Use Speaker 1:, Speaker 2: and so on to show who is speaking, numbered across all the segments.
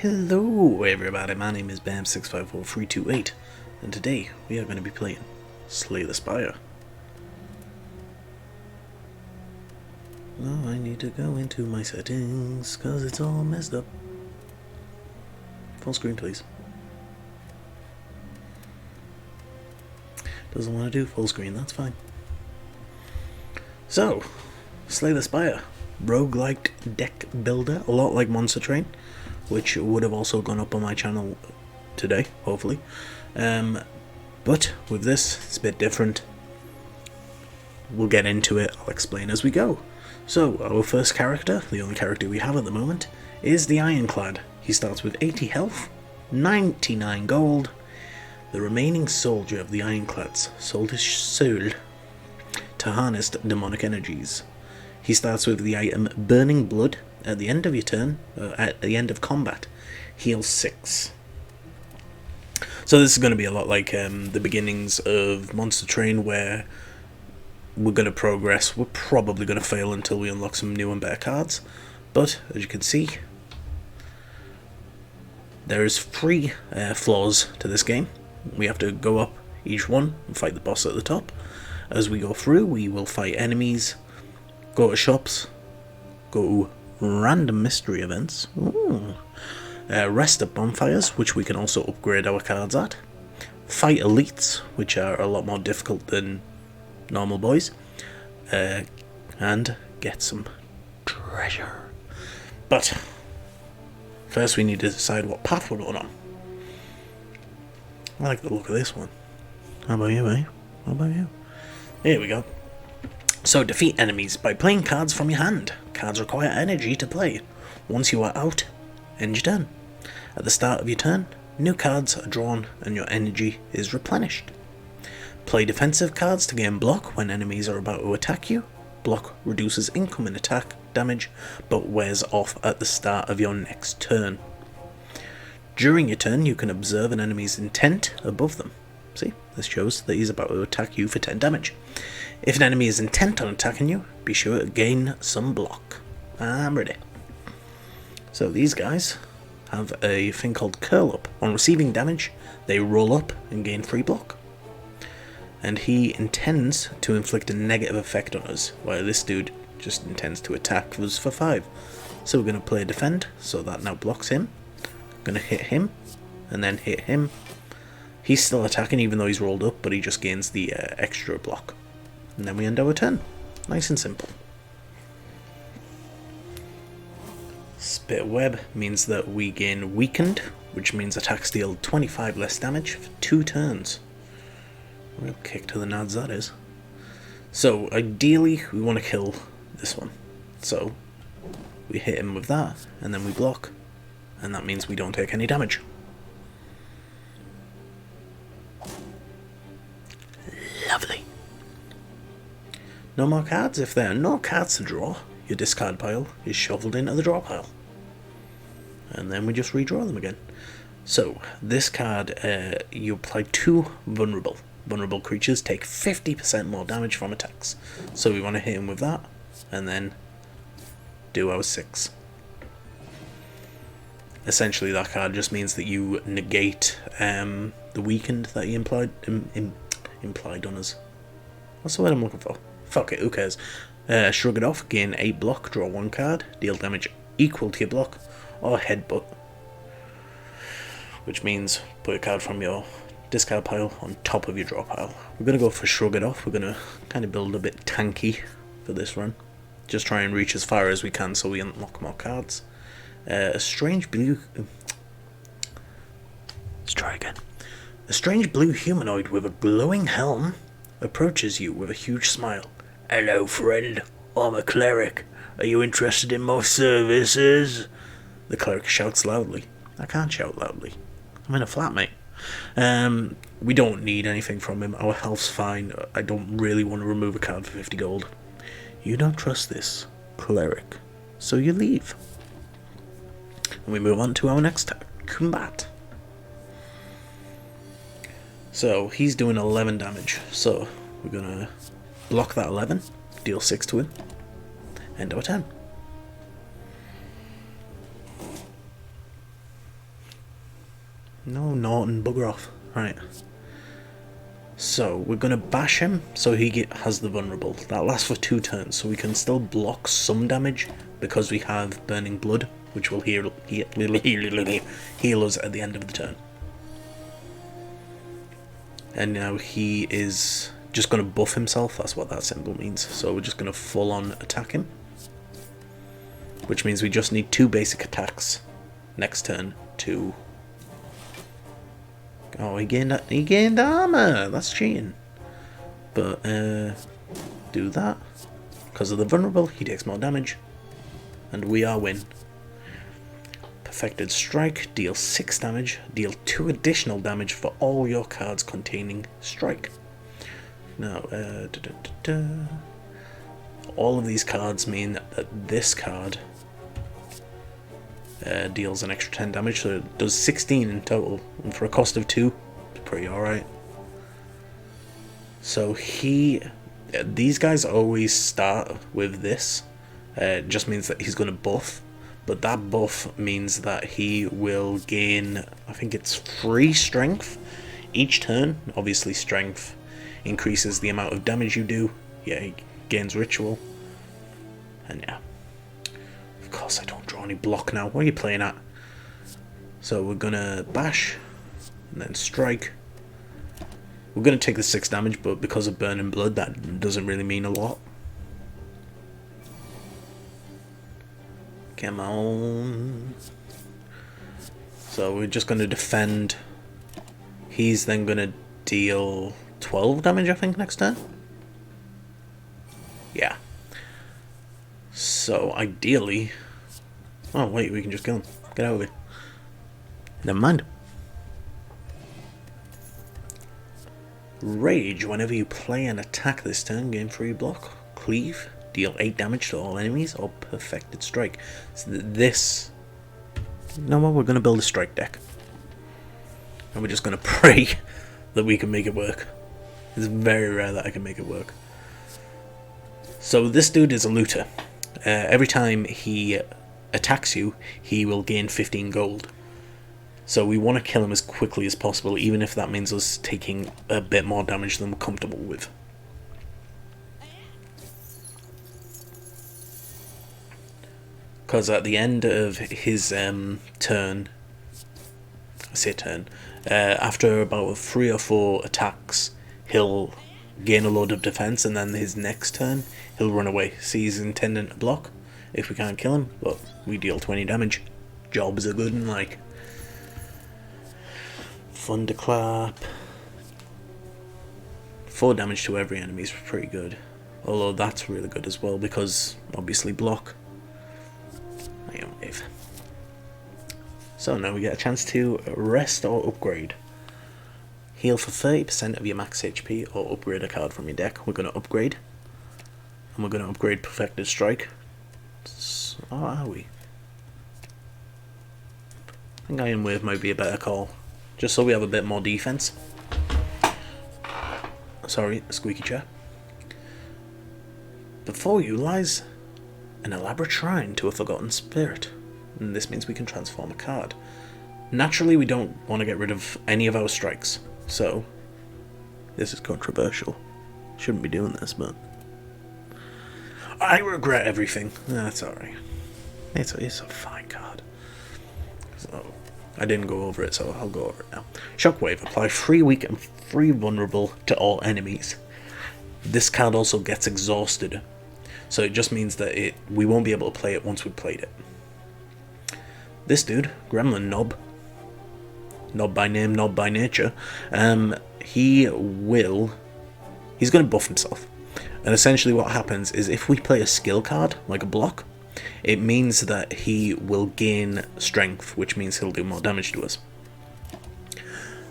Speaker 1: Hello everybody, my name is Bam654328 and today we are going to be playing Slay the Spire. Oh, I need to go into my settings because it's all messed up. Full screen please. Doesn't want to do full screen, that's fine. So, Slay the Spire. Roguelike deck builder, a lot like Monster Train, which would have also gone up on my channel today, hopefully. But with this, it's a bit different. We'll get into it, I'll explain as we go. So, our first character, the only character we have at the moment, is the Ironclad. He starts with 80 health, 99 gold. The remaining soldier of the Ironclads sold his soul to harness demonic energies. He starts with the item Burning Blood. At the end of your turn, at the end of combat, heal 6. So this is going to be a lot like the beginnings of Monster Train, where we're going to progress. We're probably going to fail until we unlock some new and better cards. But, as you can see, there's 3 flaws to this game. We have to go up each one and fight the boss at the top. As we go through, we will fight enemies, go to shops, go to random mystery events, rest at bonfires, which we can also upgrade our cards at, fight elites, which are a lot more difficult than normal boys, and get some treasure. But first we need to decide what path we're going on. I like the look of this one. How about you, eh? How about you? Here we go. So, defeat enemies by playing cards from your hand. Cards require energy to play. Once you are out, end your turn. At the start of your turn, new cards are drawn and your energy is replenished. Play defensive cards to gain block when enemies are about to attack you. Block reduces incoming attack damage, but wears off at the start of your next turn. During your turn, you can observe an enemy's intent above them. See, this shows that he's about to attack you for 10 damage. If an enemy is intent on attacking you, be sure to gain some block. I'm ready. So these guys have a thing called Curl Up. On receiving damage, they roll up and gain free block. And he intends to inflict a negative effect on us, while this dude just intends to attack us for 5. So we're going to play Defend, so that now blocks him. Going to hit him, and then hit him. He's still attacking even though he's rolled up, but he just gains the extra block. And then we end our turn. Nice and simple. Spit Web means that we gain Weakened, which means attacks deal 25 less damage for 2 turns. Real kick to the nads that is. So ideally we want to kill this one. So we hit him with that, and then we block. And that means we don't take any damage. Lovely. No more cards. If there are no cards to draw, your discard pile is shuffled into the draw pile. And then we just redraw them again. So, this card, you apply 2 vulnerable. Vulnerable creatures take 50% more damage from attacks. So we want to hit him with that, and then do our 6. Essentially that card just means that you negate the Weakened that he implied on us. What's the word I'm looking for? Fuck it, who cares? Shrug it off, gain 8 block, draw 1 card, deal damage equal to your block, or headbutt. Which means put a card from your discard pile on top of your draw pile. We're going to go for Shrug it off. We're going to kind of build a bit tanky for this run. Just try and reach as far as we can so we unlock more cards. A strange blue... Let's try again. A strange blue humanoid with a glowing helm approaches you with a huge smile. Hello, friend. I'm a cleric. Are you interested in my services? The cleric shouts loudly. I can't shout loudly. I'm in a flat, mate. We don't need anything from him. Our health's fine. I don't really want to remove a card for 50 gold. You don't trust this cleric, so you leave. And we move on to our next combat. So he's doing 11 damage. So we're gonna block that 11, deal 6 to him, end our turn. No, Norton, bugger off. Right. So, we're going to bash him so he has the vulnerable. That lasts for 2 turns, so we can still block some damage because we have Burning Blood, which will heal us at the end of the turn. And now he is just going to buff himself, that's what that symbol means. So we're just going to full on attack him. Which means we just need 2 basic attacks next turn to... Oh, he gained armor. That's cheating. But do that. Because of the vulnerable, he takes more damage, and we are win. Perfected Strike. Deal 6 damage. Deal 2 additional damage for all your cards containing Strike. Now, all of these cards mean that this card deals an extra 10 damage, so it does 16 in total, and for a cost of 2, it's pretty alright. So these guys always start with this. It just means that he's going to buff, but that buff means that he will gain, I think it's 3 strength each turn. Obviously strength increases the amount of damage you do. Yeah, he gains ritual, and yeah. Of course I don't draw any block now. What are you playing at? So we're gonna bash and then strike. We're gonna take the 6 damage, but because of Burning Blood that doesn't really mean a lot. Come on. So we're just gonna defend. He's then gonna deal 12 damage, I think, next turn. Yeah. So ideally... Oh wait, we can just kill him. Get out of it. Never mind. Rage. Whenever you play an attack this turn, gain 3 block. Cleave. Deal 8 damage to all enemies. Or Perfected Strike. So this... You know what? We're going to build a strike deck. And we're just going to pray that we can make it work. It's very rare that I can make it work. So this dude is a looter. Every time he attacks you, he will gain 15 gold. So we want to kill him as quickly as possible, even if that means us taking a bit more damage than we're comfortable with. Because at the end of his turn, after about 3 or 4 attacks, he'll gain a load of defense, and then his next turn he'll run away. See, he's intending to block if we can't kill him, but we deal 20 damage. Jobs are good and like. Thunderclap. 4 damage to every enemy is pretty good. Although that's really good as well because obviously block. Iron Wave. So now we get a chance to rest or upgrade. Heal for 30% of your max HP or upgrade a card from your deck. We're going to upgrade. And we're going to upgrade Perfected Strike. So, how are we? I think Iron Wave might be a better call. Just so we have a bit more defense. Sorry, squeaky chair. Before you lies an elaborate shrine to a forgotten spirit. And this means we can transform a card. Naturally, we don't want to get rid of any of our strikes. So, this is controversial. Shouldn't be doing this, but... I regret everything. That's alright. It's a fine card. So, I didn't go over it, so I'll go over it now. Shockwave. Apply 3 weak and 3 vulnerable to all enemies. This card also gets exhausted. So it just means that we won't be able to play it once we've played it. This dude, Gremlin Knob. Knob by name, knob by nature. He's going to buff himself. And essentially what happens is if we play a skill card, like a block, it means that he will gain strength, which means he'll do more damage to us.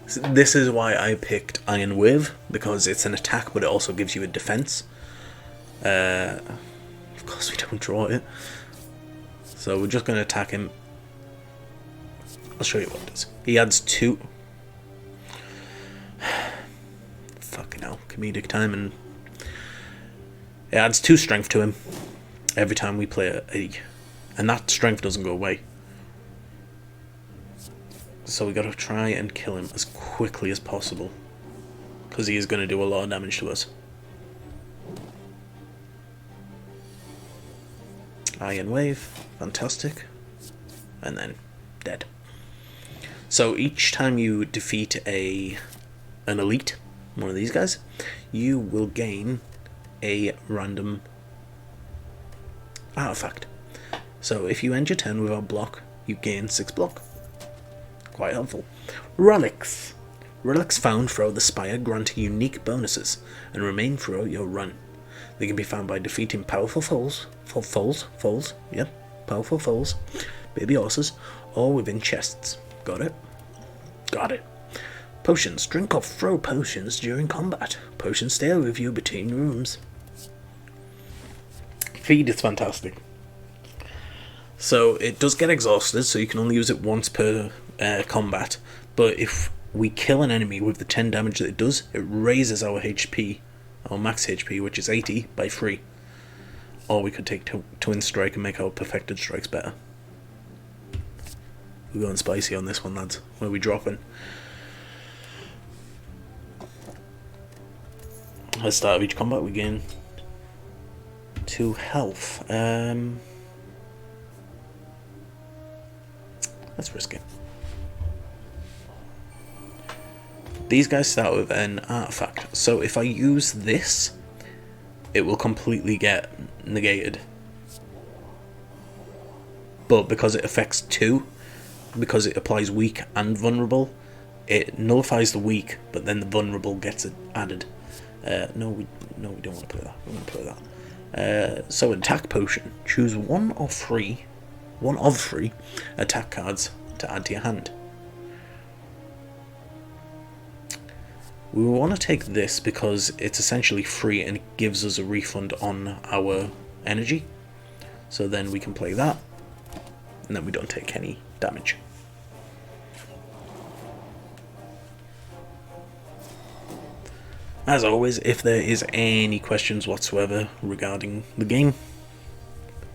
Speaker 1: So this is why I picked Iron Wave, because it's an attack, but it also gives you a defense. Of course we don't draw it. So we're just going to attack him. I'll show you what it does. He adds 2... Fucking hell, comedic timing. It adds 2 strength to him every time we play a... And that strength doesn't go away. So we gotta try and kill him as quickly as possible, because he is going to do a lot of damage to us. Iron Wave, fantastic. And then dead. So each time you defeat an elite, one of these guys, you will gain a random artifact. So if you end your turn without block, you gain 6 block. Quite helpful. Relics. Relics found throughout the Spire grant unique bonuses and remain throughout your run. They can be found by defeating powerful foes, powerful foes, baby horses, or within chests. Got it? Got it. Potions. Drink or throw potions during combat. Potions stay with you between rooms. Feed is fantastic. So it does get exhausted, so you can only use it once per combat. But if we kill an enemy with the 10 damage that it does, it raises our HP, our max HP, which is 80, by 3. Or we could take Twin Strike and make our perfected strikes better. We're going spicy on this one, lads. Where are we dropping? At the start of each combat we gain 2 health. Let's risk it. These guys start with an artifact, so if I use this, it will completely get negated. But because it affects 2, because it applies weak and vulnerable, it nullifies the weak, but then the vulnerable gets added. No, we don't want to play that. We want to play that. So attack potion. Choose one of 3 attack cards to add to your hand. We will want to take this because it's essentially free and it gives us a refund on our energy. So then we can play that, and then we don't take any damage. As always, if there is any questions whatsoever regarding the game,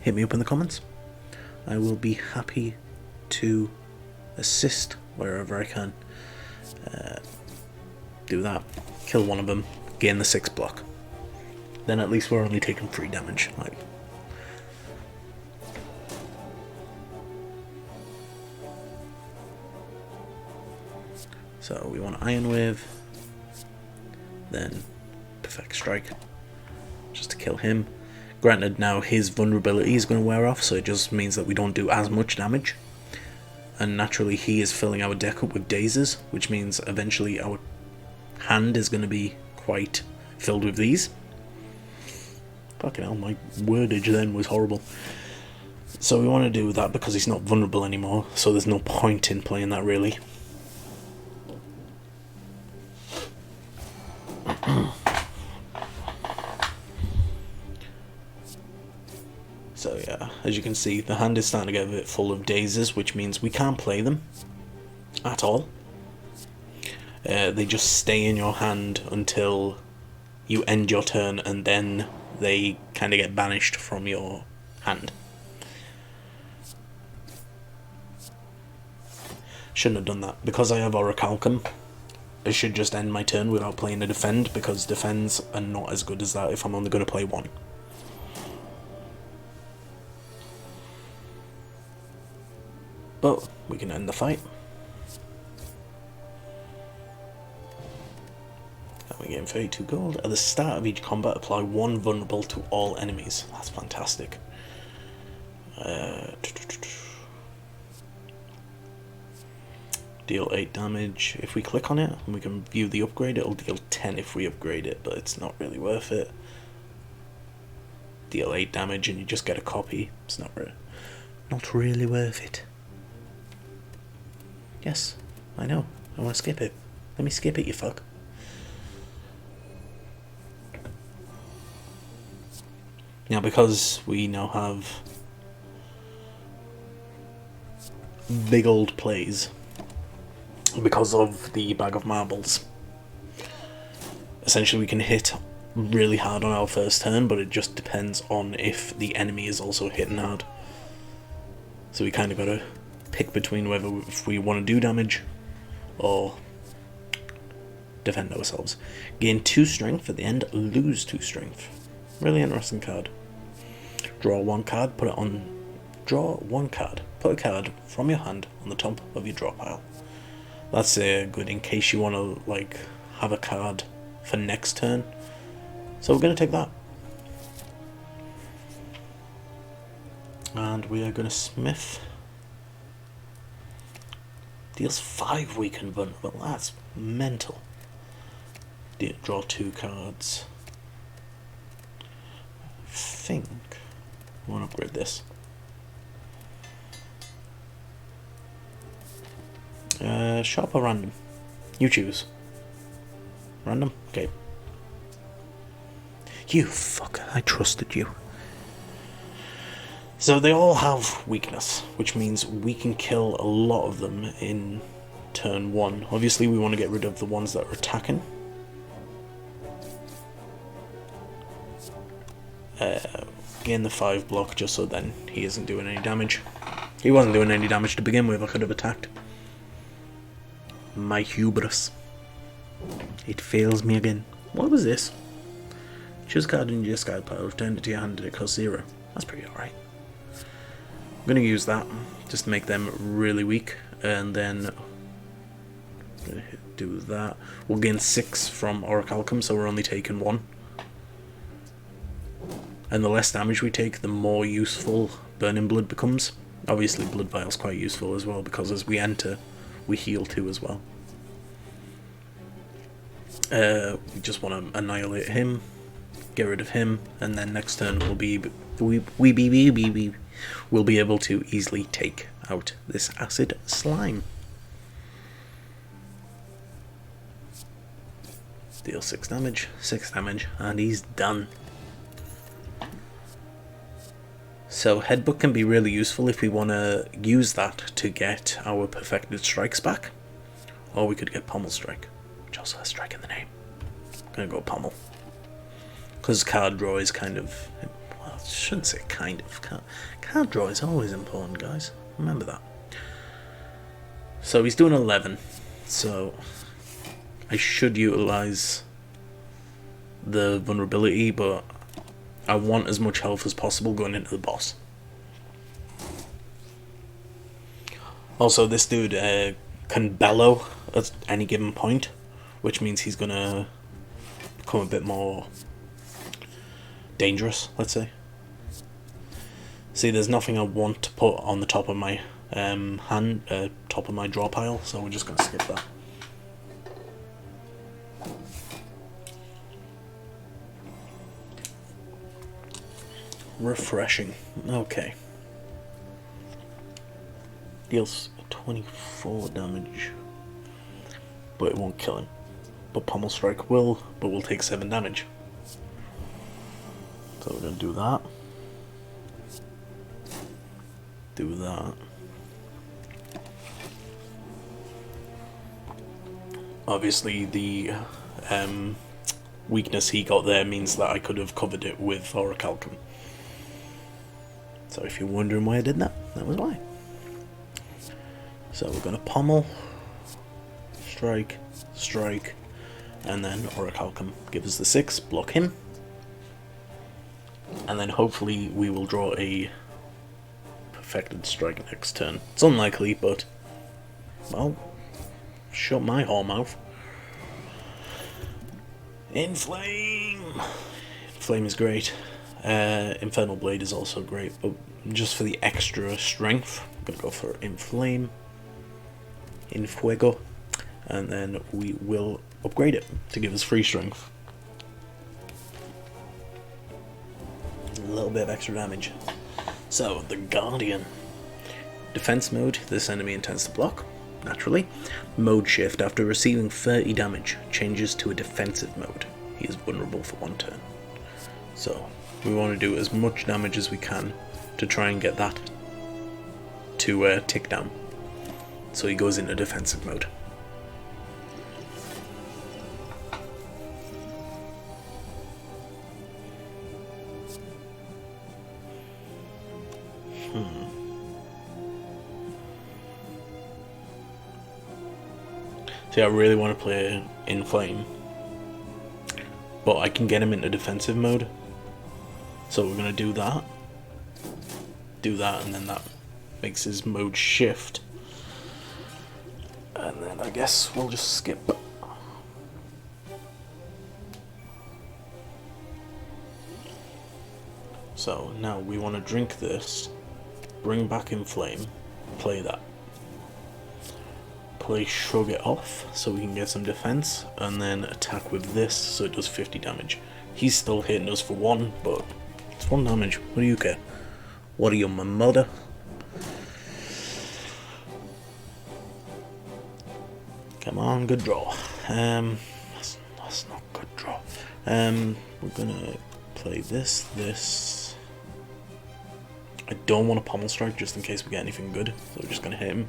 Speaker 1: hit me up in the comments. I will be happy to assist wherever I can. Do that, kill one of them, gain the 6 block. Then at least we're only taking 3 damage. So we want Iron Wave, then Perfect Strike, just to kill him. Granted, now his vulnerability is going to wear off, so it just means that we don't do as much damage. And naturally he is filling our deck up with dazes, which means eventually our hand is going to be quite filled with these. Fucking hell, my wordage then was horrible. So we want to do that because he's not vulnerable anymore, so there's no point in playing that really. So yeah, as you can see, the hand is starting to get a bit full of dazes, which means we can't play them at all. They just stay in your hand until you end your turn, and then they kind of get banished from your hand. Shouldn't have done that. Because I have Orichalcum, I should just end my turn without playing a defend, because defends are not as good as that if I'm only going to play one. But we can end the fight. And we gain 32 gold. At the start of each combat, apply 1 vulnerable to all enemies. That's fantastic. Deal 8 damage. If we click on it and we can view the upgrade, it'll deal 10 if we upgrade it, but it's not really worth it. Deal 8 damage and you just get a copy. It's not really worth it. Yes, I know. I want to skip it. Let me skip it, you fuck. Now, because we now have big old plays, because of the bag of marbles, essentially we can hit really hard on our first turn, but it just depends on if the enemy is also hitting hard. So we kind of gotta pick between whether if we want to do damage or defend ourselves. Gain 2 strength at the end, lose 2 strength. Really interesting card. Draw 1 card, put a card from your hand on the top of your draw pile. That's good in case you want to like have a card for next turn. So we're going to take that. And we are going to smith. Deals 5 weakened vulnerable. That's mental. Draw 2 cards. I think I want to upgrade this. Sharp or random? You choose. Random? Okay. You fucker, I trusted you. So they all have weakness, which means we can kill a lot of them in turn 1. Obviously we want to get rid of the ones that are attacking. Gain the 5 block just so then he isn't doing any damage. He wasn't doing any damage to begin with, I could have attacked. My hubris. It fails me again. What was this? Choose a card in your discard pile, return it to your hand and it costs 0. That's pretty alright. I'm going to use that just to make them really weak, and then I'm going to do that. We'll gain 6 from Orichalcum, so we're only taking 1. And the less damage we take, the more useful Burning Blood becomes. Obviously Blood Vial's quite useful as well, because as we enter, we heal too as well. We just want to annihilate him, get rid of him, and then next turn we'll be able to easily take out this acid slime. Deal 6 damage, and he's done. So Headbutt can be really useful if we want to use that to get our perfected strikes back. Or we could get Pommel Strike, which also has strike in the name. I'm going to go Pommel. Because card draw is kind of... well, I shouldn't say kind of. Card draw is always important, guys. Remember that. So he's doing 11. So I should utilise the vulnerability, but I want as much health as possible going into the boss. Also, this dude can bellow at any given point, which means he's going to become a bit more dangerous, let's say. See, there's nothing I want to put on the top of my top of my draw pile, so we're just going to skip that. Refreshing. Okay. Deals 24 damage, but it won't kill him. But Pommel Strike will, but we'll take 7 damage. So we're going to do that. Do that. Obviously the weakness he got there means that I could have covered it with Orichalcum. So if you're wondering why I did that, that was why. So we're going to Pommel, Strike, Strike, and then Orichalcum give us the 6, block him. And then hopefully we will draw a perfected strike next turn. It's unlikely, but, well, shut my whore mouth. Inflame! Inflame is great. Infernal Blade is also great, but just for the extra strength, I'm going to go for Inflame, Infuego, and then we will upgrade it to give us free strength. A little bit of extra damage. So, the Guardian. Defense mode, this enemy intends to block, naturally. Mode shift, after receiving 30 damage, changes to a defensive mode. He is vulnerable for 1 turn. So, we want to do as much damage as we can to try and get that to tick down. So he goes into defensive mode. See, I really want to play in flame, but I can get him into defensive mode. So we're gonna do that, and then that makes his mode shift. And then I guess we'll just skip. So now we want to drink this, bring back in flame, play that. Play shrug it off so we can get some defense, and then attack with this so it does 50 damage. He's still hitting us for 1, but it's 1 damage. What do you care? What are you, my mother? Come on, good draw. That's not good draw. We're gonna play this. I don't want a pommel strike just in case we get anything good, so we're just gonna hit him.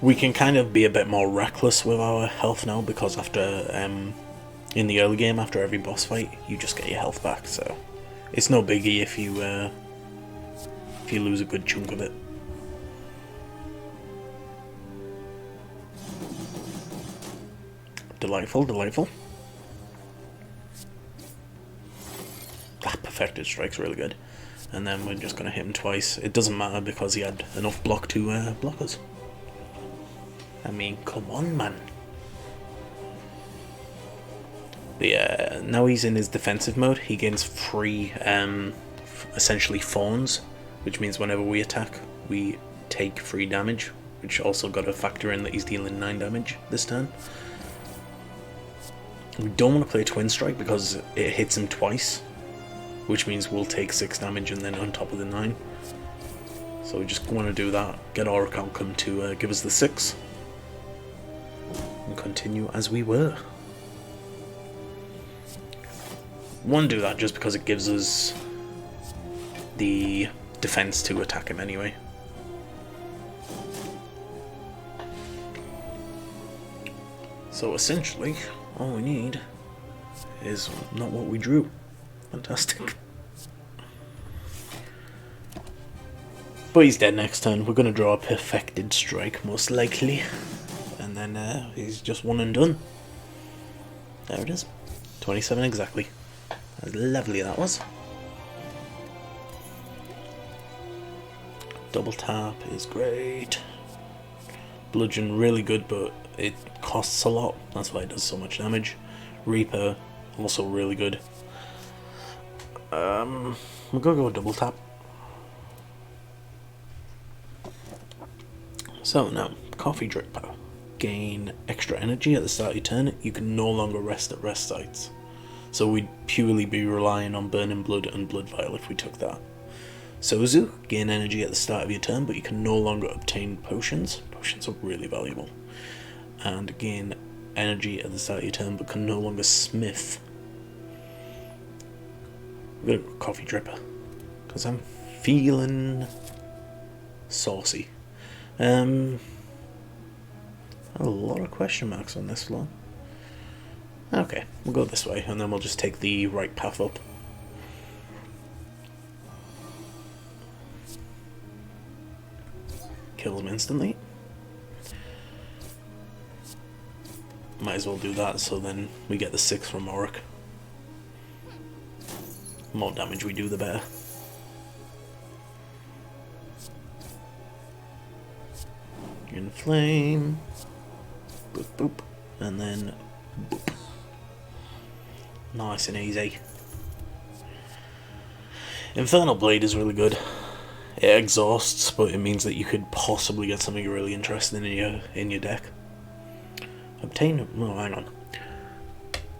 Speaker 1: We can kind of be a bit more reckless with our health now, because after in the early game, after every boss fight, you just get your health back, so it's no biggie if you lose a good chunk of it. Delightful, delightful. That perfected strike's really good. And then we're just going to hit him twice. It doesn't matter because he had enough block to block us. I mean, come on, man. But yeah, now he's in his defensive mode. He gains 3, essentially fawns, which means whenever we attack, we take 3 damage, which also got to factor in that he's dealing 9 damage this turn. We don't want to play Twin Strike because it hits him twice, which means we'll take 6 damage and then on top of the 9. So we just want to do that, get Auric Outcome to give us the 6, and continue as we were. We want to do that just because it gives us the defense to attack him anyway. So essentially, all we need is not what we drew. Fantastic. But he's dead next turn. We're going to draw a perfected strike, most likely. And then he's just one and done. There it is. 27 exactly. As lovely that was. Double tap is great. Bludgeon really good, but it costs a lot. That's why it does so much damage. Reaper also really good. We're gonna go double tap. So now, Coffee Dripper. Gain extra energy at the start of your turn. You can no longer rest at rest sites. So we'd purely be relying on Burning Blood and Blood Vial if we took that. Sozu, gain energy at the start of your turn, but you can no longer obtain potions. Potions are really valuable. And gain energy at the start of your turn, but can no longer smith. We're gonna go Coffee Dripper, because I'm feeling saucy. A lot of question marks on this floor. Okay, we'll go this way, and then we'll just take the right path up. Kill them instantly. Might as well do that, so then we get the 6 from Auric. The more damage we do, the better. Inflame. Boop boop. And then boop. Nice and easy. Infernal Blade is really good. It exhausts, but it means that you could possibly get something really interesting in your deck. Obtain. Oh, hang on.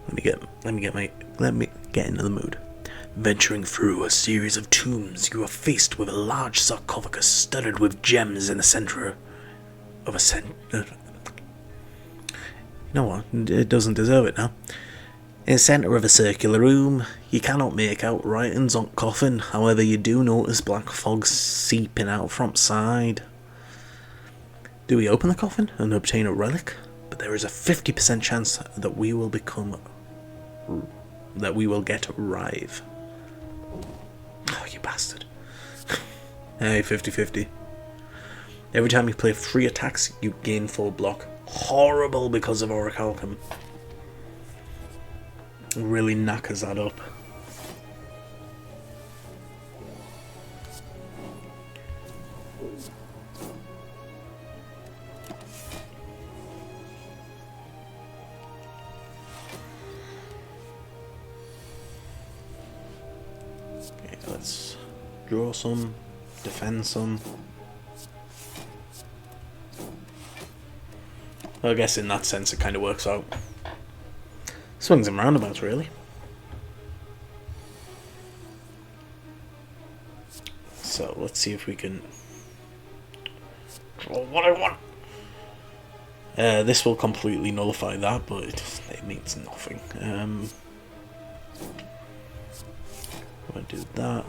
Speaker 1: Let me get into the mood. Venturing through a series of tombs, you are faced with a large sarcophagus studded with gems in the center of a You know what? It doesn't deserve it now. In the centre of a circular room, you cannot make out writings on coffin, however you do notice black fog seeping out from side. Do we open the coffin and obtain a relic? But there is a 50% chance that we will get Rive. Oh, you bastard. Hey, 50-50. Every time you play 3 attacks, you gain 4 block. Horrible because of Orichalcum. Really knackers that up. Okay, let's draw some, defend some. I guess in that sense it kind of works out. Swings and roundabouts, really. So let's see if we can draw what I want. This will completely nullify that, but it means nothing. I'll do that.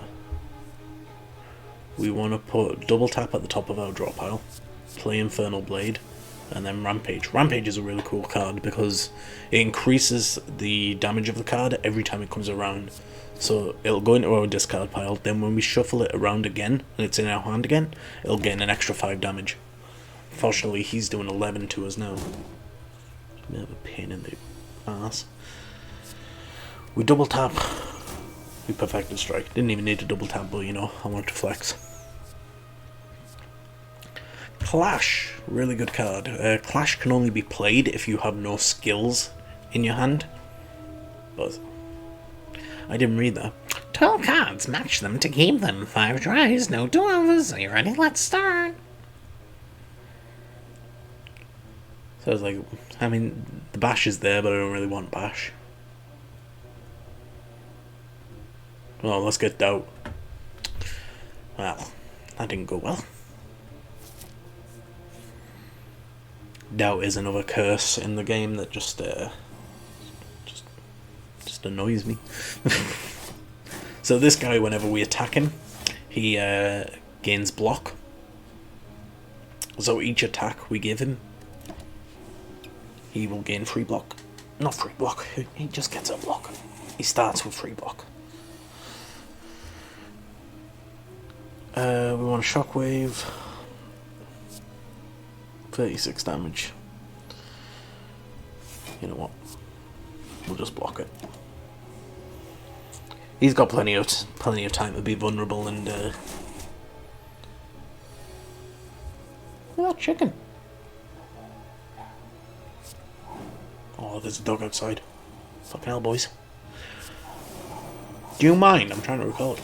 Speaker 1: We want to put double tap at the top of our draw pile, play Infernal Blade, and then Rampage. Rampage is a really cool card because it increases the damage of the card every time it comes around. So it'll go into our discard pile, then when we shuffle it around again, and it's in our hand again, it'll gain an extra 5 damage. Fortunately, he's doing 11 to us now. A bit of a pain in the ass. We double tap. We perfected strike. Didn't even need to double tap, but you know, I wanted to flex. Clash, really good card. Clash can only be played if you have no skills in your hand. But I didn't read that.
Speaker 2: 12 cards, match them to keep them. 5 tries, no do-overs. Are you ready? Let's start.
Speaker 1: So I was like, I mean, the bash is there, but I don't really want bash. Well, let's get doubt. Well, that didn't go well. Doubt is another curse in the game that just annoys me. So this guy, whenever we attack him, he gains block. So each attack we give him, he will gain free block. Not free block, he just gets a block. He starts with free block. We want Shockwave. 36 damage. You know what? We'll just block it. He's got plenty of time to be vulnerable and look at that chicken. Oh, there's a dog outside. Fucking hell, boys. Do you mind? I'm trying to recall it.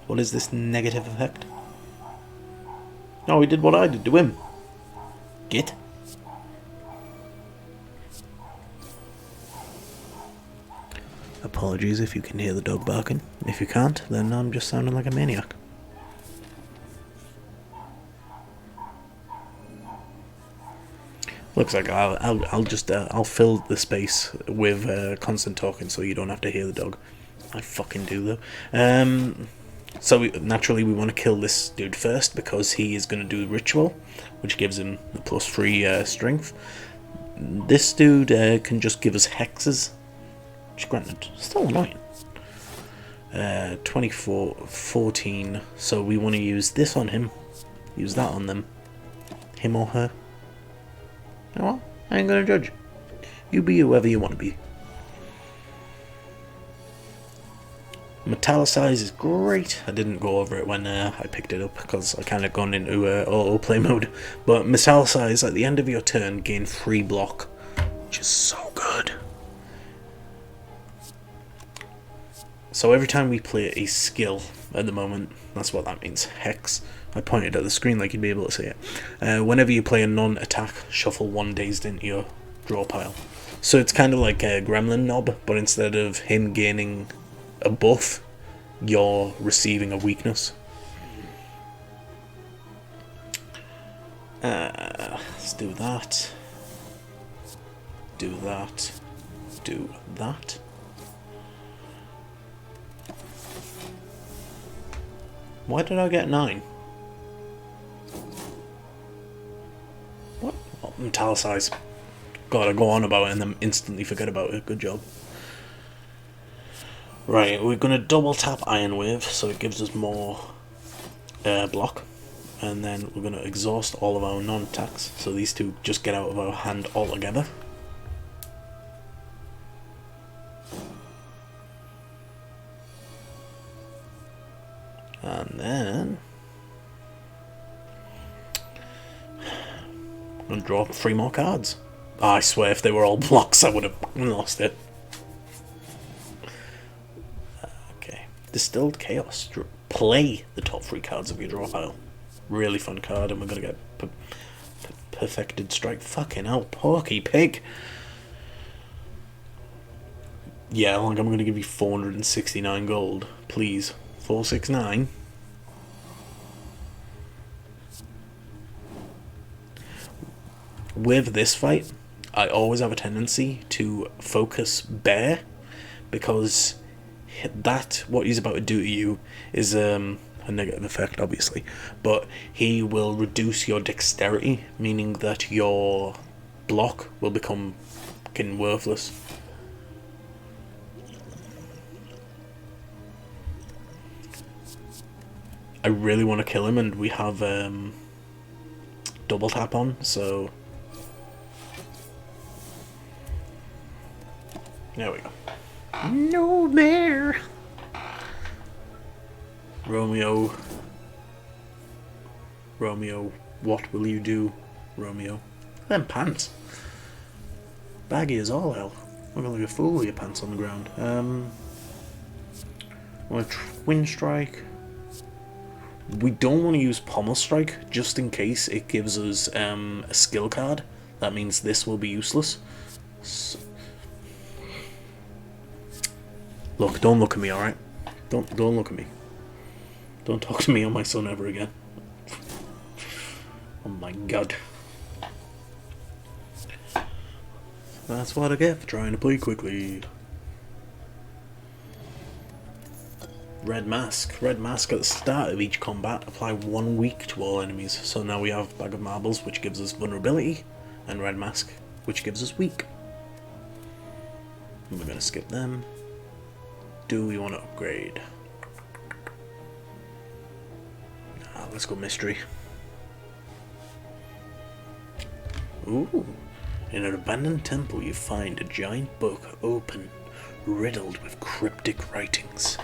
Speaker 1: What is this negative effect? No, he did what I did to him. Git. Apologies if you can hear the dog barking. If you can't, then I'm just sounding like a maniac. Looks like I'll fill the space with constant talking, so you don't have to hear the dog. I fucking do though. So naturally we want to kill this dude first because he is going to do ritual, which gives him the +3 strength. This dude can just give us hexes, which granted still annoying. 24, 14. So we want to use this on him, use that on them, him or her. You know what? I ain't gonna judge. You be whoever you want to be. Metallicize is great. I didn't go over it when I picked it up because I kind of gone into auto-play mode. But Metallicize, at the end of your turn, gain free block, which is so good. So every time we play a skill at the moment, that's what that means, hex. I pointed at the screen like you'd be able to see it. Whenever you play a non-attack, shuffle 1 dazed into your draw pile. So it's kind of like a gremlin knob, but instead of him gaining a buff, you're receiving a weakness. Let's do that. Do that. Do that. Why did I get 9? What? Oh, Metallicize. God, I go on about it and then instantly forget about it. Good job. Right, we're going to double tap Iron Wave so it gives us more block. And then we're going to exhaust all of our non-attacks, so these two just get out of our hand altogether. And then I'm going to draw 3 more cards. Oh, I swear if they were all blocks I would have lost it. Okay. Distilled Chaos. Play the top 3 cards of your draw pile. Really fun card, and we're going to get Perfected Strike. Fucking hell, Porky Pig. Yeah, like I'm going to give you 469 gold. Please. 469. With this fight, I always have a tendency to focus Bear, because what he's about to do to you is a negative effect, obviously, but he will reduce your dexterity, meaning that your block will become fucking worthless. I really want to kill him, and we have double tap on, so there we go.
Speaker 2: No bear.
Speaker 1: Romeo, what will you do, Romeo? Them pants. Baggy as all hell. Look like a fool with your pants on the ground. Want to Twin Strike. We don't want to use Pommel Strike, just in case it gives us a skill card. That means this will be useless. So, look, don't look at me, alright? Don't look at me. Don't talk to me or my son ever again. Oh my god. That's what I get for trying to play quickly. Red Mask. Red Mask at the start of each combat. Apply 1 week to all enemies. So now we have Bag of Marbles, which gives us vulnerability, and Red Mask, which gives us weak. And we're going to skip them. Do we want to upgrade? Let's go Mystery. Ooh. In an abandoned temple you find a giant book open, riddled with cryptic writings.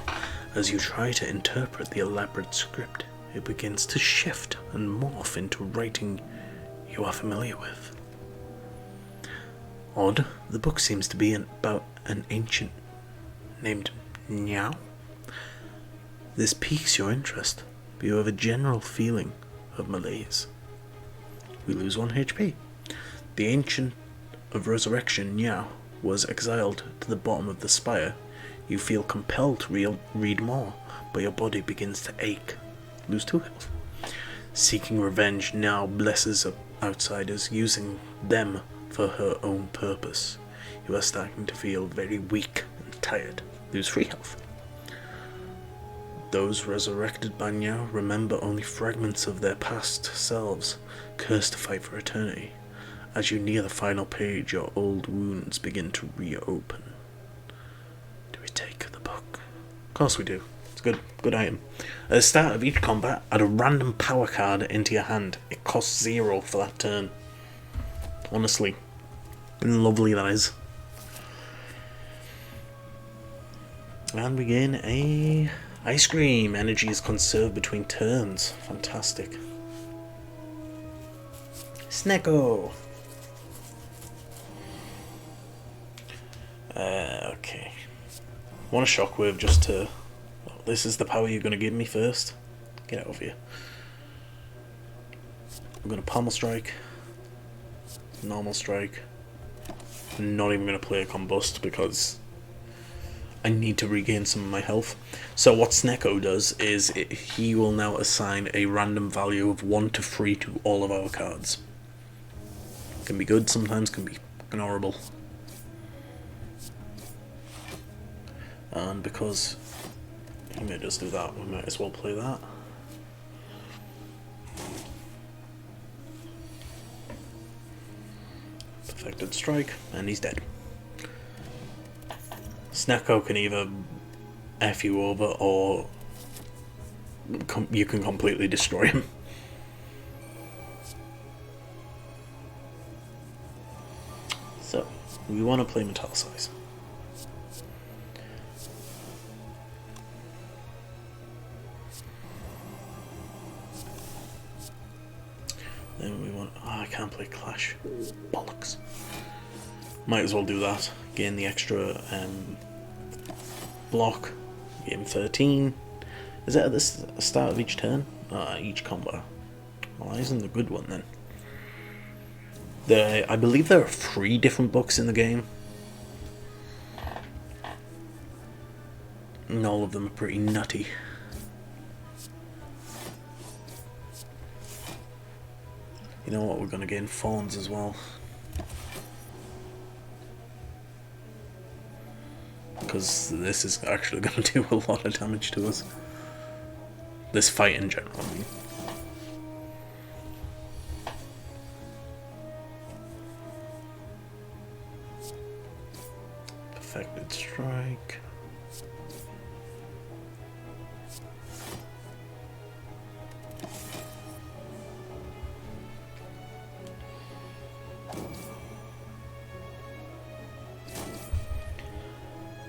Speaker 1: As you try to interpret the elaborate script, it begins to shift and morph into writing you are familiar with. Odd, the book seems to be about an ancient named Niao. This piques your interest, but you have a general feeling of malaise. We lose 1 HP. The Ancient of Resurrection, Niao, was exiled to the bottom of the Spire. You feel compelled to read more, but your body begins to ache. Lose 2 health. Seeking revenge, Niao blesses outsiders, using them for her own purpose. You are starting to feel very weak and tired. Lose 3 health. Those resurrected by Niao remember only fragments of their past selves, cursed to fight for eternity. As you near the final page, your old wounds begin to reopen. Do we take the book? Of course we do. It's a good item. At the start of each combat, add a random power card into your hand. It costs 0 for that turn. Honestly, lovely that is. And we gain a ice cream. Energy is conserved between turns. Fantastic. Snecko. Okay. Want a shockwave just to... Oh, this is the power you're going to give me first. Get out of here. I'm going to Pommel Strike. Normal Strike. I'm not even going to play a Combust because I need to regain some of my health. So what Snecko does is he will now assign a random value of 1 to 3 to all of our cards. Can be good, sometimes can be fucking horrible. And because he made us do that, we might as well play that. Perfected Strike, and he's dead. Snecko can either F you over, or you can completely destroy him. So, we want to play Metallicize. Then we want... Oh, I can't play Clash. Bollocks. Might as well do that. Gain the extra block. Game 13. Is it at the start of each turn? Each combo. Well, that isn't the good one then. I believe there are 3 different books in the game. And all of them are pretty nutty. You know what, we're going to gain Fawns as well. Because this is actually going to do a lot of damage to us. This fight in general, I mean. Perfected Strike.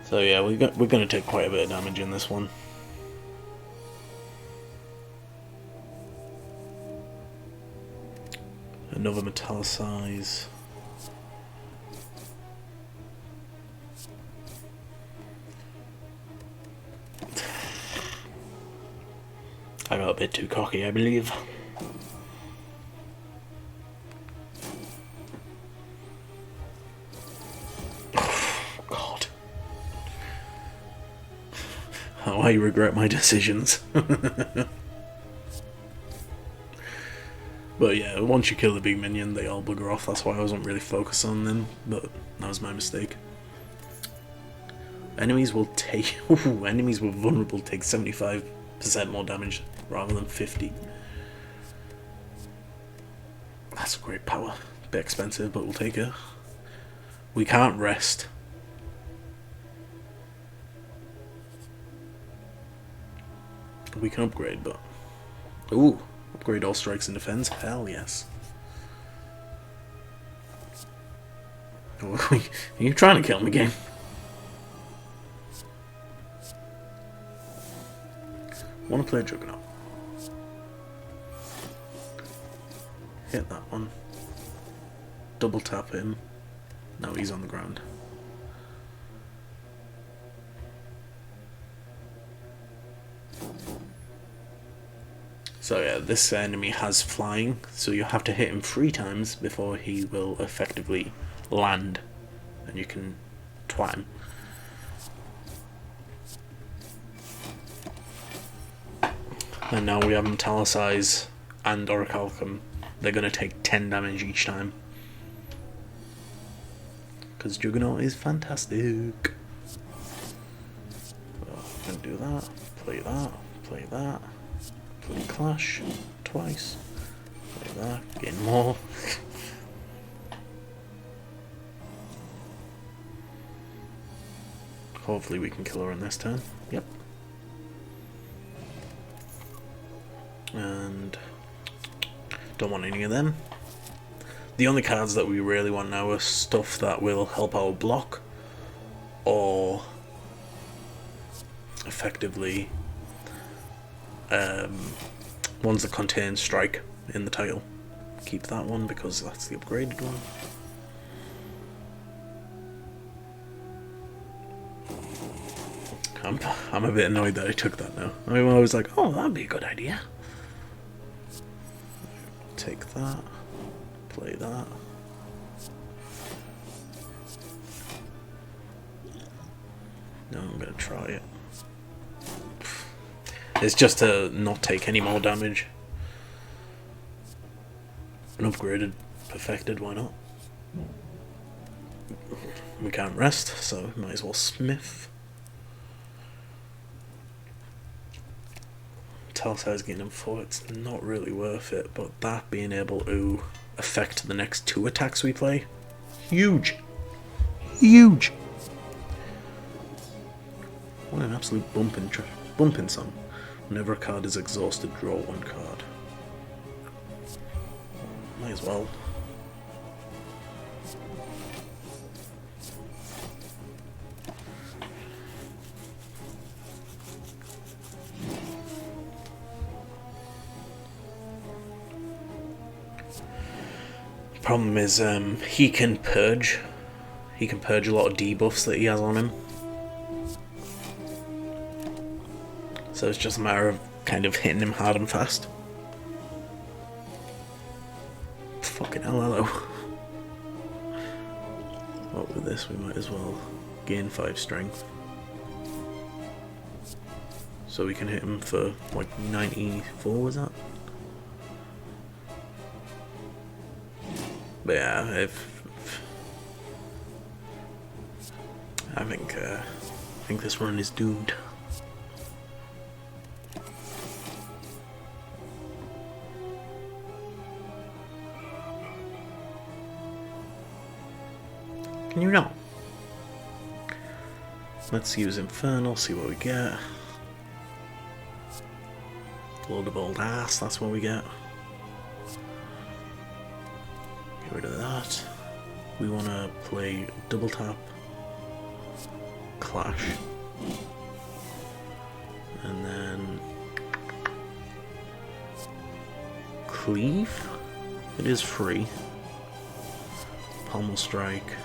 Speaker 1: So yeah, we're going to take quite a bit of damage in this one. Another Metallicize. I got a bit too cocky, I believe. God. How I regret my decisions. But yeah, once you kill the big minion, they all bugger off. That's why I wasn't really focused on them, but that was my mistake. Enemies will take... Ooh, enemies with vulnerable take 75% more damage rather than 50. That's a great power. A bit expensive, but we'll take it. We can't rest. We can upgrade, but... Ooh, upgrade all strikes and defense? Hell yes. Are you trying to kill me, game? Want to play a Juggernaut. Hit that one. Double tap him. Now he's on the ground. So yeah, this enemy has flying, so you have to hit him 3 times before he will effectively land, and you can twat him. And now we have Metallicize and Orichalcum. They're going to take 10 damage each time. Because Juggernaut is fantastic. So I'm going to do that, play that, play that, play Clash twice, play that, gain more. Hopefully we can kill her in this turn. Yep. And don't want any of them. The only cards that we really want now are stuff that will help our block, or effectively ones that contain strike in the title. Keep that one because that's the upgraded one. I'm a bit annoyed that I took that now. I mean, I was like, oh, that'd be a good idea. Take that, play that. No, I'm gonna try it. It's just to not take any more damage. An upgraded, perfected, why not? We can't rest, so might as well smith. Metallicize getting him 4, it's not really worth it, but that being able to affect the next 2 attacks we play, huge! Huge! What an absolute bumping song. Whenever a card is exhausted, draw one card. Might as well. Problem is, he can purge. He can purge a lot of debuffs that he has on him. So it's just a matter of kind of hitting him hard and fast. Fucking hell, hello. What with this, we might as well gain 5 strength. So we can hit him for like 94, was that? But yeah, I think this run is doomed. Can you not? Let's use Infernal, see what we get. Load of old ass, that's what we get. Get rid of that. We want to play double tap, clash, and then cleave. It is free. Pommel strike.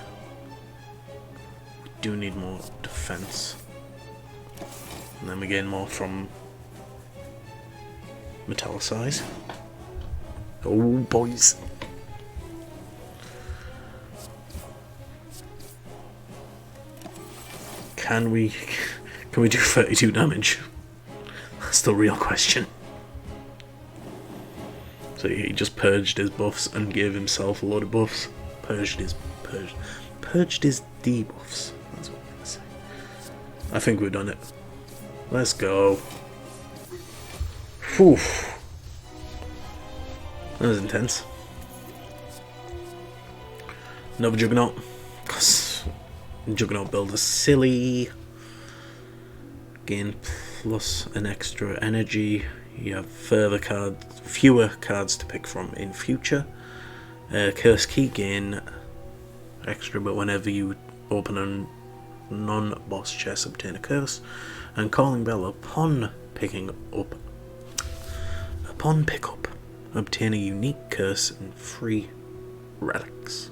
Speaker 1: We do need more defense, and then we gain more from metallicize. Oh boys. Can we do 32 damage? That's the real question. So he just purged his buffs and gave himself a load of buffs. Purged his debuffs. That's what I'm gonna say. I think we've done it. Let's go. Whew. That was intense. Another Juggernaut. Juggernaut build is silly. Gain plus an extra energy. You have fewer cards to pick from in future. Curse key gain extra, but whenever you open a non-boss chest, obtain a curse. And Calling Bell upon pickup, obtain a unique curse and free relics.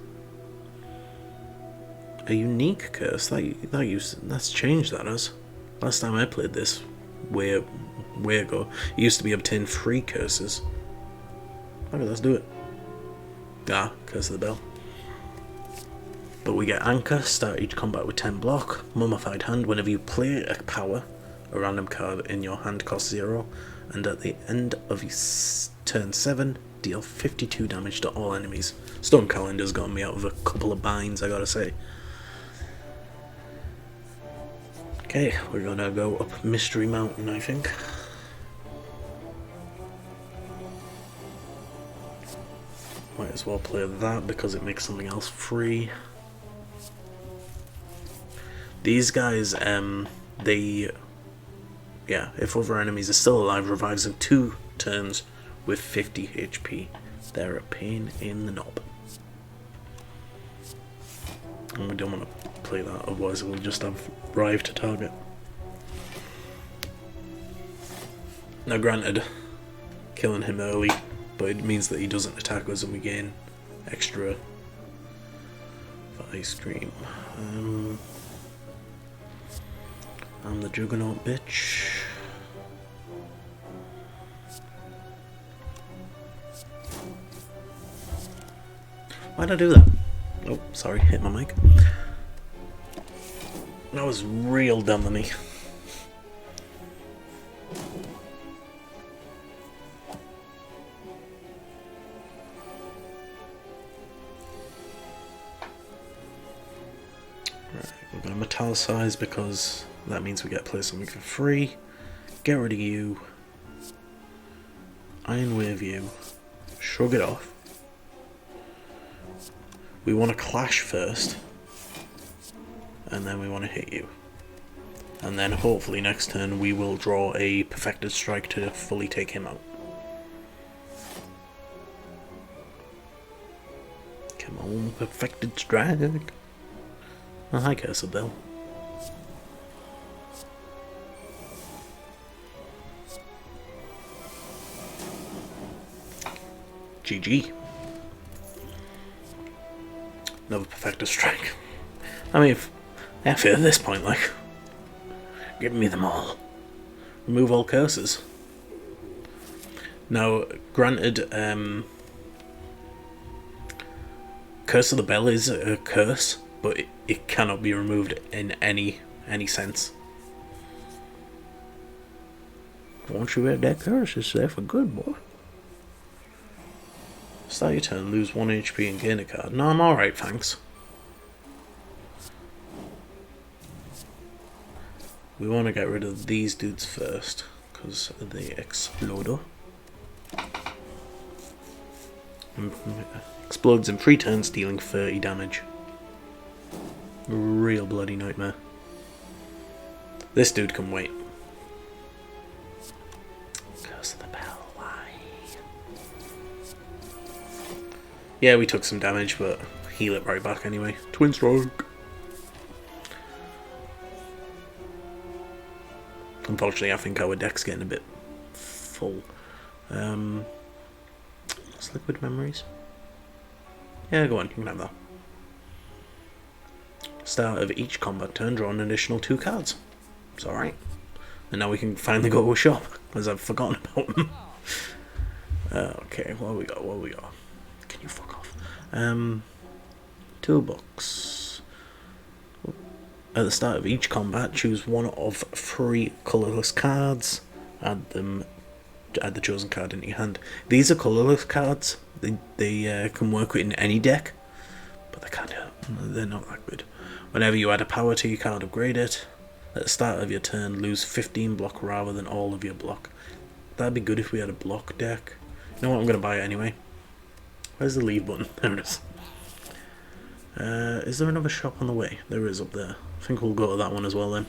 Speaker 1: A unique curse? That's changed, that has. Last time I played this, way ago, it used to be obtain free curses. Okay, let's do it. Ah, Curse of the Bell. But we get Anchor, start each combat with 10 block, Mummified Hand, whenever you play a power, a random card in your hand costs 0, and at the end of your turn 7, deal 52 damage to all enemies. Stone Calendar's got me out of a couple of binds, I gotta say. Okay, we're gonna go up Mystery Mountain, I think. Might as well play that because it makes something else free. These guys, if other enemies are still alive, revives in 2 turns with 50 HP. They're a pain in the knob. And we don't want to play that, otherwise we'll just have Rive to target. Now granted, killing him early, but it means that he doesn't attack us and we gain extra for ice cream. I'm the Juggernaut bitch. Why'd I do that? Oh, sorry, hit my mic. That was real dumb of me. Right, we're going to metallicize because that means we get to play something for free. Get rid of you. Iron Wave you. Shrug it off. We want to clash first, and then we want to hit you. And then hopefully next turn we will draw a Perfected Strike to fully take him out. Come on, Perfected Strike. Oh, hi, Cursor Bill. GG. Another Perfected Strike. I mean, at this point, like, give me them all. Remove all curses. Now, granted, Curse of the Bell is a curse, but it cannot be removed in any sense. Once you have that curse, it's there for good, boy. Start your turn, lose 1 HP and gain a card. No, I'm alright, thanks. We want to get rid of these dudes first, because they explode. Explodes in 3 turns, dealing 30 damage. Real bloody nightmare. This dude can wait. Curse of the Bell, why? Yeah, we took some damage, but heal it right back anyway. Twin Stroke. Unfortunately, I think our deck's getting a bit full. It's Liquid Memories. Yeah, go on, you can have that. Start of each combat turn, draw an additional 2 cards. It's alright. And now we can finally go to a shop, because I've forgotten about them. Okay, what we got? Can you fuck off? Toolbox. At the start of each combat, choose one of 3 colourless cards. Add the chosen card into your hand. These are colourless cards. They can work in any deck, but they're not that good. Whenever you add a power to your card, upgrade it. At the start of your turn, lose 15 block rather than all of your block. That'd be good if we had a block deck. You know what, I'm going to buy it anyway. Where's the leave button? There it is. Is there another shop on the way? There is up there. I think we'll go to that one as well then.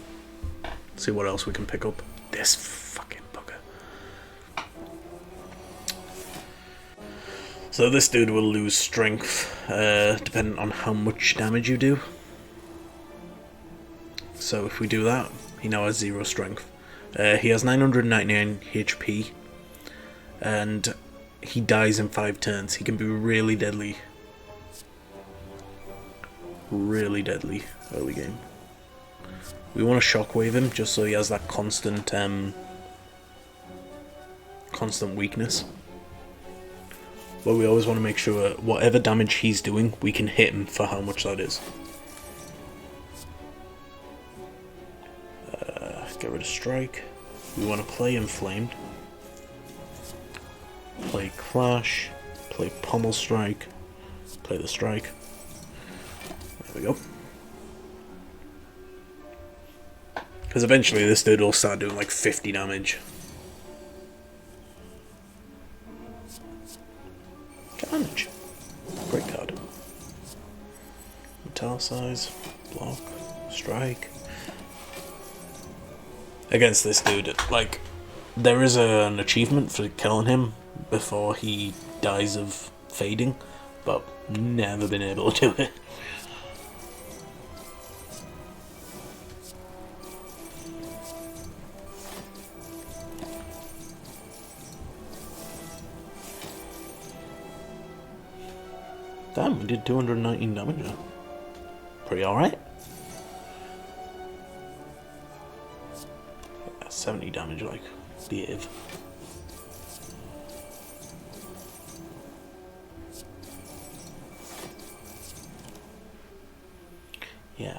Speaker 1: See what else we can pick up. This fucking bugger. So this dude will lose strength, depending on how much damage you do. So if we do that, he now has 0 strength. He has 999 HP, and he dies in 5 turns. He can be really deadly. Really deadly early game. We want to shockwave him just so he has that constant weakness. But we always want to make sure whatever damage he's doing, we can hit him for how much that is. Get rid of Strike. We want to play Inflamed. Play Clash. Play Pommel Strike. Play the Strike. There we go. Because eventually this dude will start doing like 50 damage. Carnage. Great card. Metallicize. Block. Strike. Against this dude, like, there is an achievement for killing him before he dies of fading, but never been able to do it. Damn, we did 219 damage there. Pretty alright. 70 damage, like, behave. Yeah.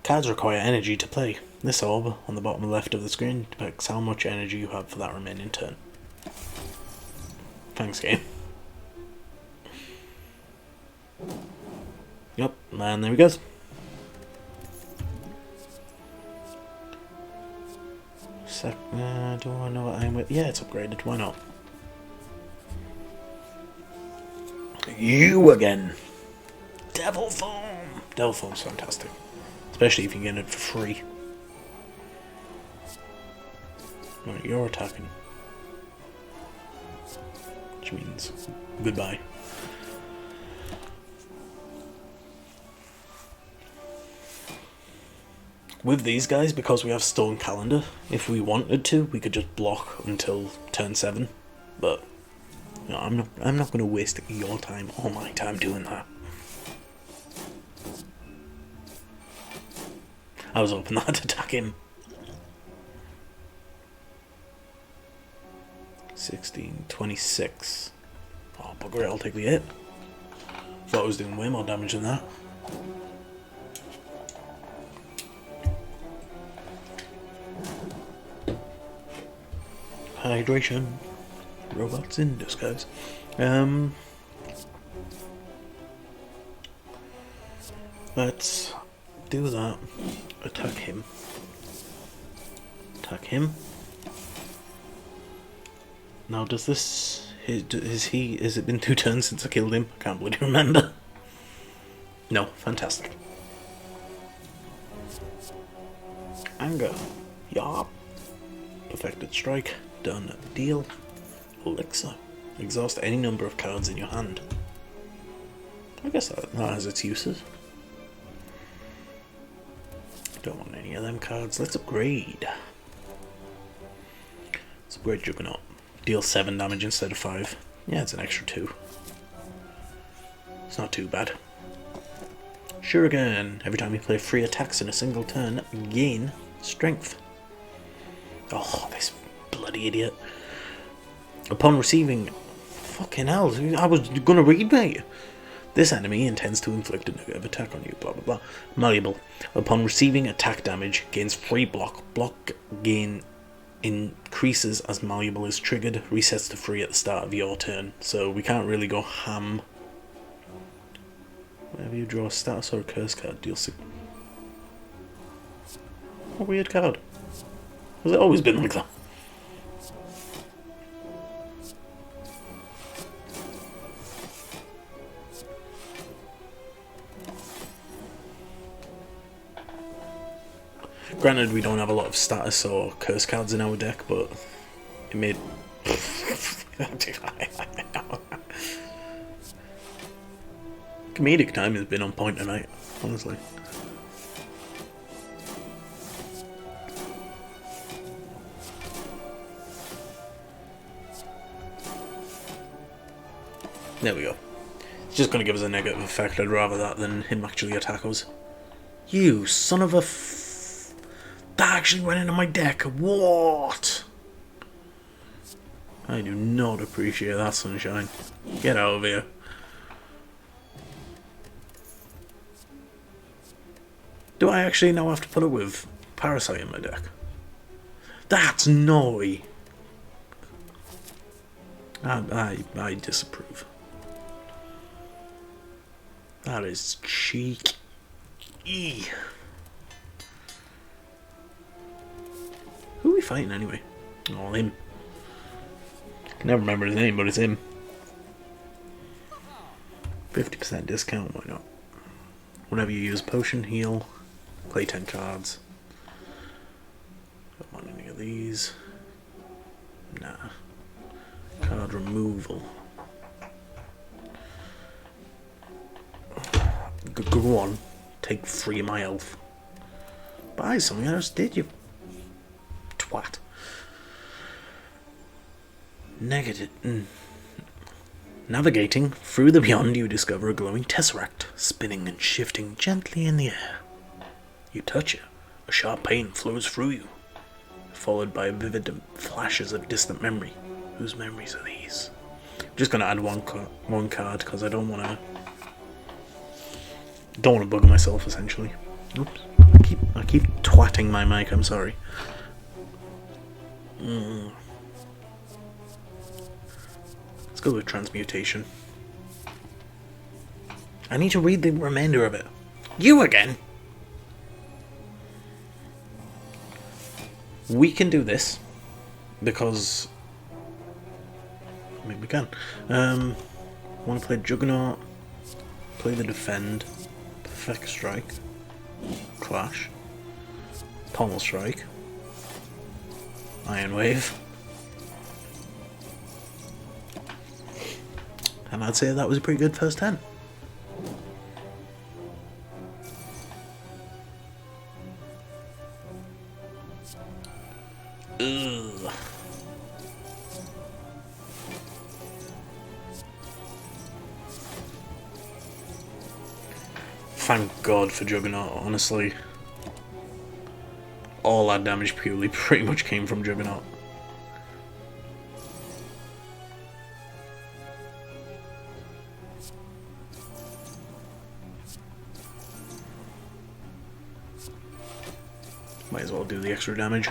Speaker 1: Cards require energy to play. This orb on the bottom left of the screen depicts how much energy you have for that remaining turn. Thanks, game. Yep, and there he goes. Do I know what I'm with? Yeah, it's upgraded. Why not? You again. Devil Foam. Devil Foam's fantastic. Especially if you get it for free. Right, you're attacking. Which means goodbye. With these guys, because we have Stone Calendar, if we wanted to, we could just block until turn 7. But you know, I'm not going to waste your time or my time doing that. I was hoping that'd attack him. 16, 26. Oh, bugger it, I'll take the hit. Thought I was doing way more damage than that. Hydration. Robots in disguise. Let's do that. Attack him. Attack him. Now does this... Has it been 2 turns since I killed him? I can't bloody remember. No, fantastic. Anger. Yarp. Perfected strike. Done. Deal. Elixir. Exhaust any number of cards in your hand. I guess that has its uses. Don't want any of them cards. Let's upgrade. Let's upgrade Juggernaut. Deal 7 damage instead of 5. Yeah, it's an extra 2. It's not too bad. Shuriken. Every time you play 3 attacks in a single turn, gain strength. Oh, this bloody idiot. Upon receiving... Fucking hell, I was gonna read, mate. This enemy intends to inflict a negative attack on you, blah blah blah. Malleable. Upon receiving attack damage, gains free block. Block gain increases as malleable is triggered. Resets to free at the start of your turn. So we can't really go ham. Whenever you draw a status or a curse card, deal 6. A weird card. Has it always been like that? Granted, we don't have a lot of status or curse cards in our deck, but it made... Comedic time has been on point tonight, honestly. There we go. It's just going to give us a negative effect. I'd rather that than him actually attack us. You son of a... That actually went into my deck. What? I do not appreciate that, sunshine. Get out of here. Do I actually now have to put it with Parasite in my deck? That's naughty. I disapprove. That is cheek. Who are we fighting anyway? Oh, him. Can never remember his name, but it's him. 50% discount, why not? Whenever you use potion, heal, play 10 cards. Don't want any of these. Nah. Card removal. Go on. Take 3 of my health. Buy something else, did you? Twat. Negative. Navigating through the beyond, you discover a glowing tesseract, spinning and shifting gently in the air. You touch it. A sharp pain flows through you, followed by vivid flashes of distant memory. Whose memories are these? I'm just gonna add one card because I don't want to bug myself. Essentially. Oops. I keep twatting my mic. I'm sorry. Let's go with transmutation. I need to read the remainder of it. You again? We can do this because I mean we can. Want to play Juggernaut? Play the defend. Perfect strike. Clash. Pommel Strike. Iron Wave. And I'd say that was a pretty good first 10. Ugh. Thank God for Juggernaut, honestly. All our damage purely pretty much came from Juggernaut. Might as well do the extra damage.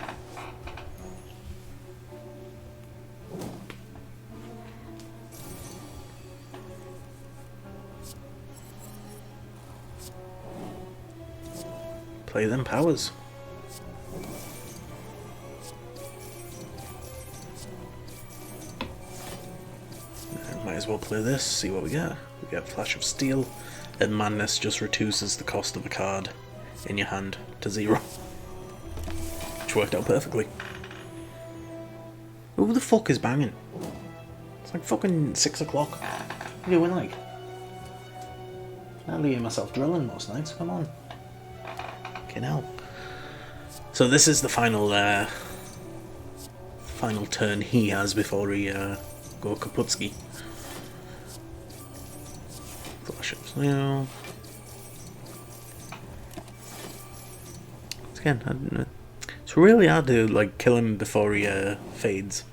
Speaker 1: Play them powers. Might as well play this, see what we get. We get Flash of Steel, and Madness just reduces the cost of a card in your hand to 0. Which worked out perfectly. Who the fuck is banging? It's like fucking 6 o'clock. What are you doing, like? I leave myself drilling most nights, come on. Okay, now. So this is the final final turn he has before he go Kaputski. Flash of Steel. Again, I don't know. It's really hard to like kill him before he fades.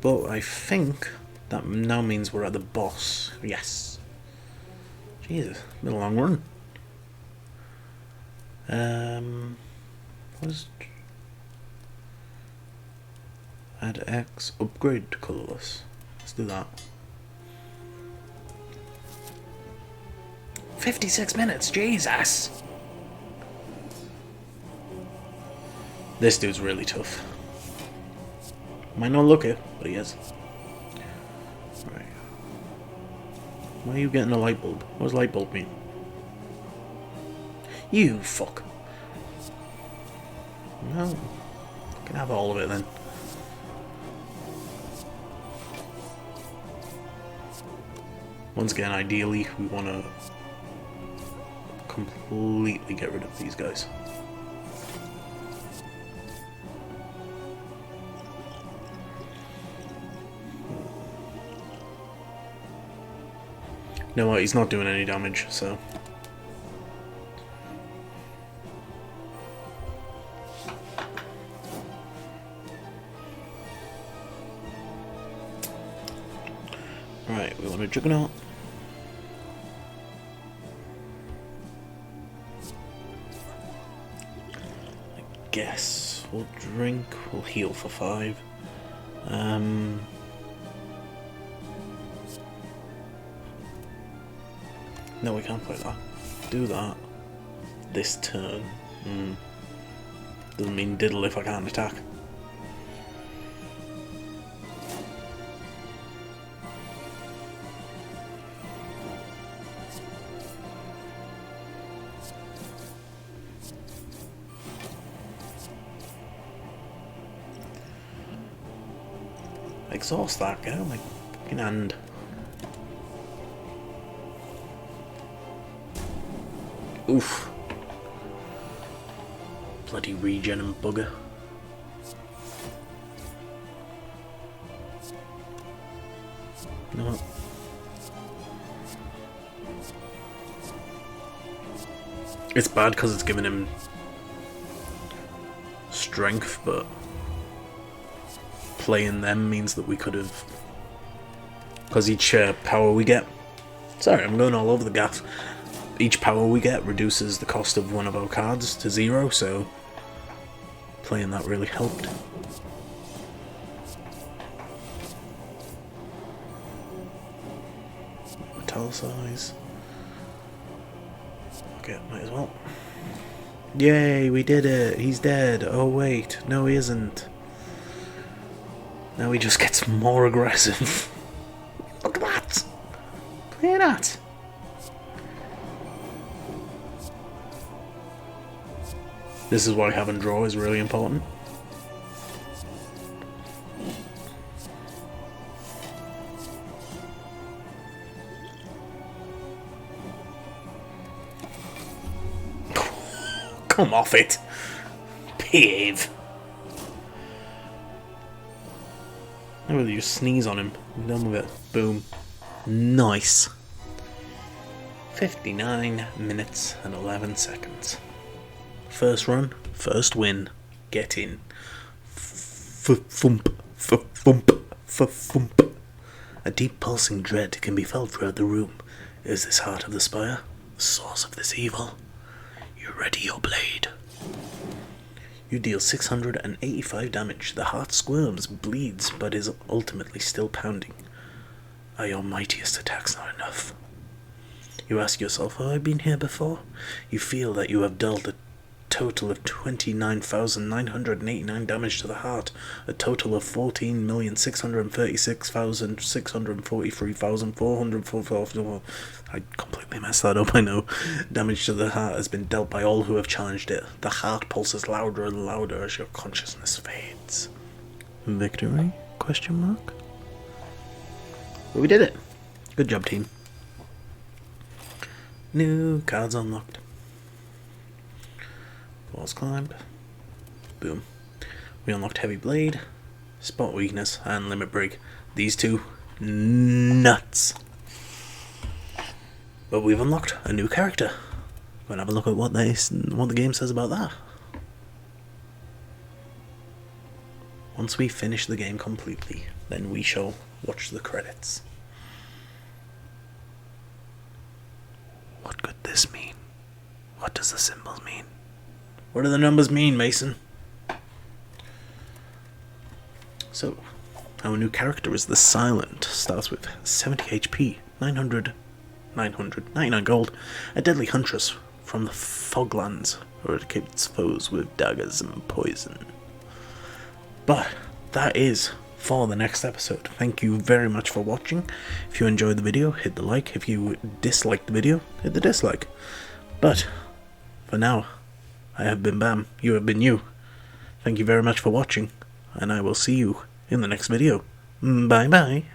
Speaker 1: But I think that now means we're at the boss. Yes. Jesus, been a long run. What is add X upgrade to colourless? Let's do that. 56 minutes, Jesus! This dude's really tough. Might not look it, but he is. Right. Why are you getting a light bulb? What does light bulb mean? You fuck. No. You can have all of it then. Once again, ideally, we want to completely get rid of these guys. You know what, he's not doing any damage, so... Right, we want a Juggernaut. I guess we'll drink, we'll heal for 5. No, we can't play that. Do that. This turn. Doesn't mean diddle if I can't attack. Exhaust that, get out of my fucking hand. Oof. Bloody regen and bugger. You know what? It's bad because it's giving him strength, but playing them means that we could have, because each power we get, sorry I'm going all over the gaff, each power we get reduces the cost of one of our cards to 0, so playing that really helped. Metallicize. Okay, might as well. Yay, we did it! He's dead! Oh wait, no he isn't. Now he just gets more aggressive. Look at that! Play that! This is why having draw is really important. Come off it. Behave. How about you sneeze on him? I'm done with it. Boom. Nice. 59 minutes and 11 seconds. First run, first win. Get in. F-thump, f-thump, f-thump. A deep pulsing dread can be felt throughout the room. Is this heart of the Spire the source of this evil? You ready your blade. You deal 685 damage. The heart squirms, bleeds, but is ultimately still pounding. Are your mightiest attacks not enough? You ask yourself, have I been here before? You feel that you have dealt a total of 29,989 damage to the heart, a total of 14,636,643,444. I completely messed that up, I know. Damage to the heart has been dealt by all who have challenged it. The heart pulses louder and louder as your consciousness fades. Victory? Question mark? But we did it. Good job, team. New cards unlocked. Walls climbed. Boom. We unlocked Heavy Blade, Spot Weakness, and Limit Break. These two, nuts. But we've unlocked a new character. We're gonna have a look at what the game says about that. Once we finish the game completely, then we shall watch the credits. What could this mean? What does the symbols mean? What do the numbers mean, Mason? So, our new character is the Silent. Starts with 70 HP, 99 gold. A deadly huntress from the Foglands. Eradicates foes with daggers and poison. But that is for the next episode. Thank you very much for watching. If you enjoyed the video, hit the like. If you disliked the video, hit the dislike. But for now, I have been Bam, you have been you. Thank you very much for watching, and I will see you in the next video. Bye bye.